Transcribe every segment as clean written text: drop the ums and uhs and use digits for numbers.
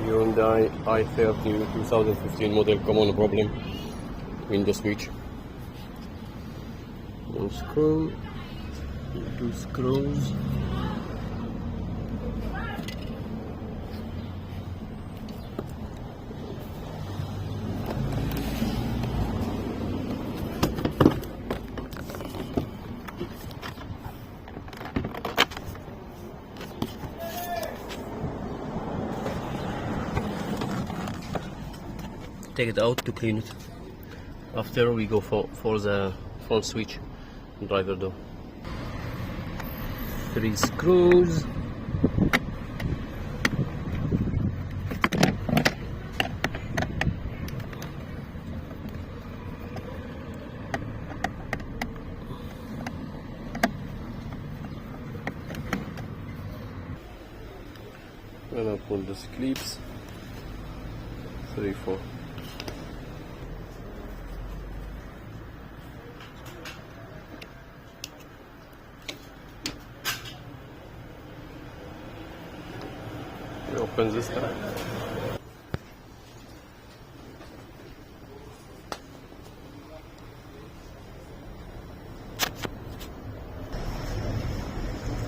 Hyundai i30 2015 model, common problem, window switch. One screw, two screws. Take it out to clean it. After we go for the front switch, driver door. 3 screws. And I pull the clips. 3, 4. We open this time.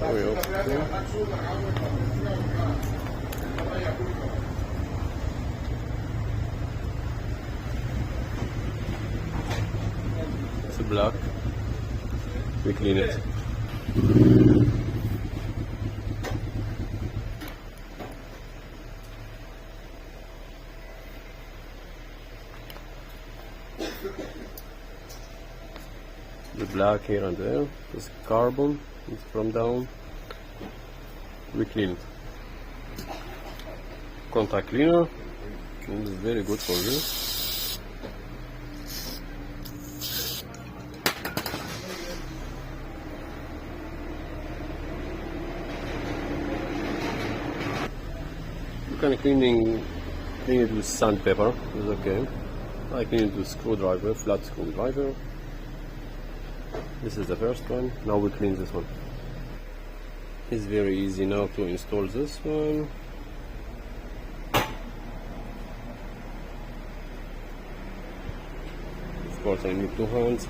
We open. It's black. We clean it. The black here and there, this carbon is from down. We clean it. Contact cleaner, it's very good for this. You can clean it with sandpaper, it's okay. I clean it with screwdriver, flat screwdriver. This is the first one. Now we clean this one. It's very easy now to install this one. Of course I need 2 hands.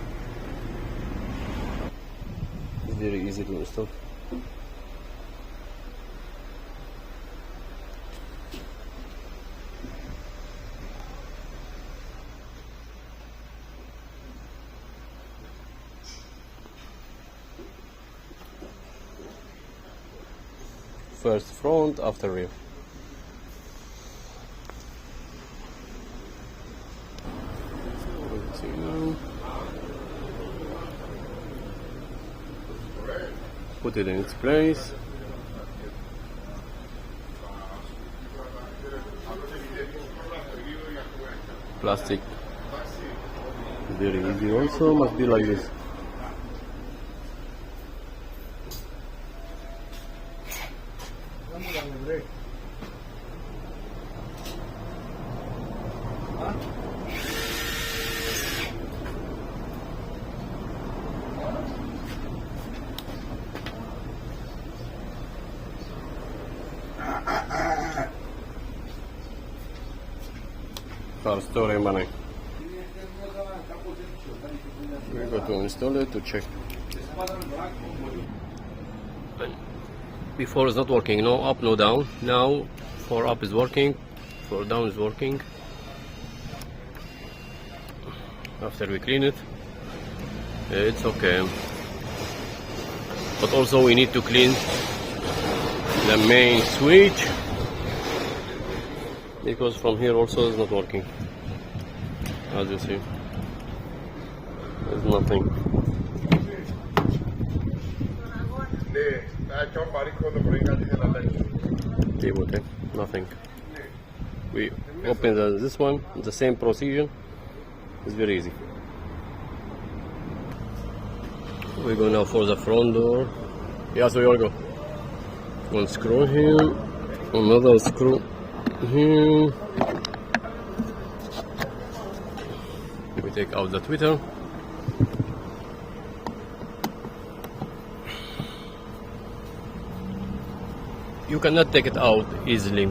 It's very easy to install. First front, after rear. Let's see now. Put it in its place. Plastic. Very easy also, must be like this. Car store money. We go to install it to check. Before it's not working, no up, no down. Now for up is working, for down is working. After we clean it, it's okay. But also we need to clean the main switch, because from here also it's not working. As you see, there's nothing. Nothing. We open this one, the same procedure. It's very easy. We go now for the front door. Yeah, so you go. One screw here, another screw here. We take out the tweeter. You cannot take it out easily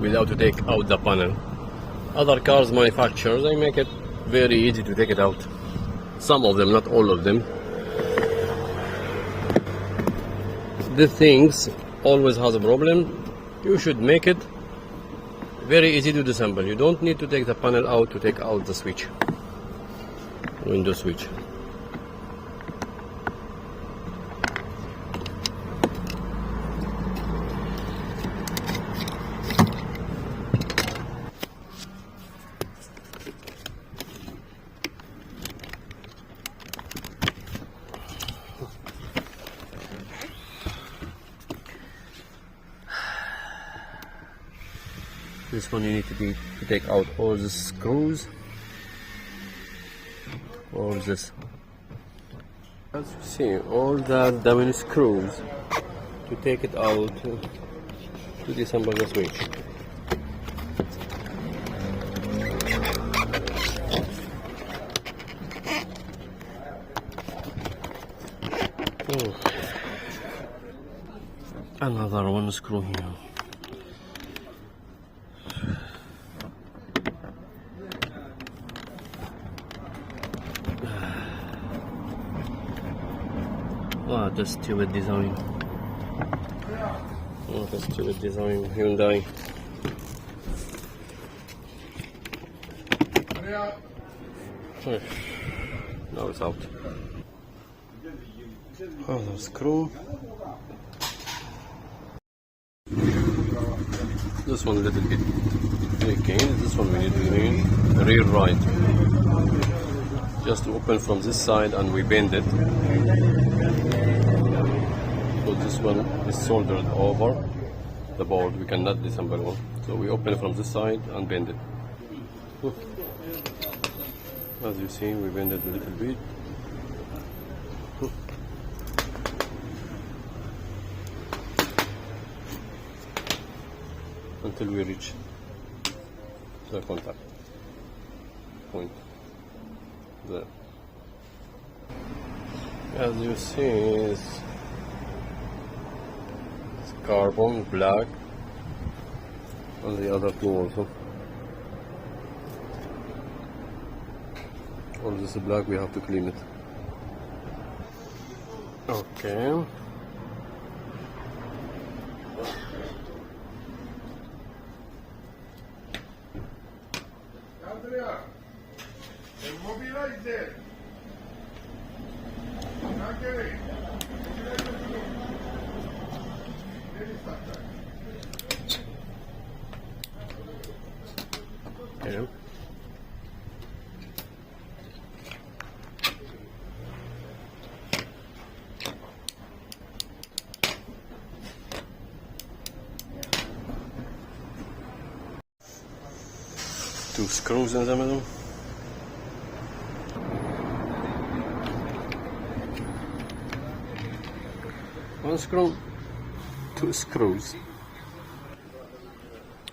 without to take out the panel. Other cars manufacturers, they make it very easy to take it out. Some of them, not all of them. The things always has a problem. You should make it very easy to disassemble. You don't need to take the panel out to take out the switch, window switch. This one you need to take out all the screws, all this. As you see, all the diamond screws to take it out to disassemble the switch. Another one screw here. Wow, that's stupid design. Oh, that's stupid design. Hyundai. Now it's out. Another screw. This one a little bit leaking. This one we need to clean. Rear right. Just to open from this side and we bend it. So this one is soldered over the board. We cannot disassemble one. So we open it from this side and bend it. As you see, we bend it a little bit. Until we reach the contact point there. As you see, it's carbon black, and the other two also. All this is black, we have to clean it. Okay. Okay. Two screws in the middle. One screw, two screws.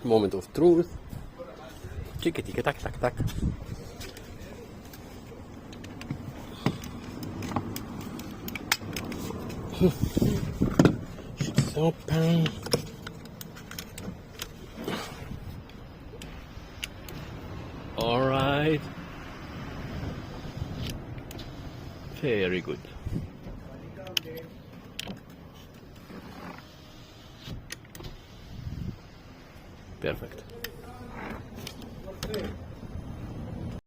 Moment of truth. Ticka ticka tack tack tack. She's open. All right. Very good. Perfect.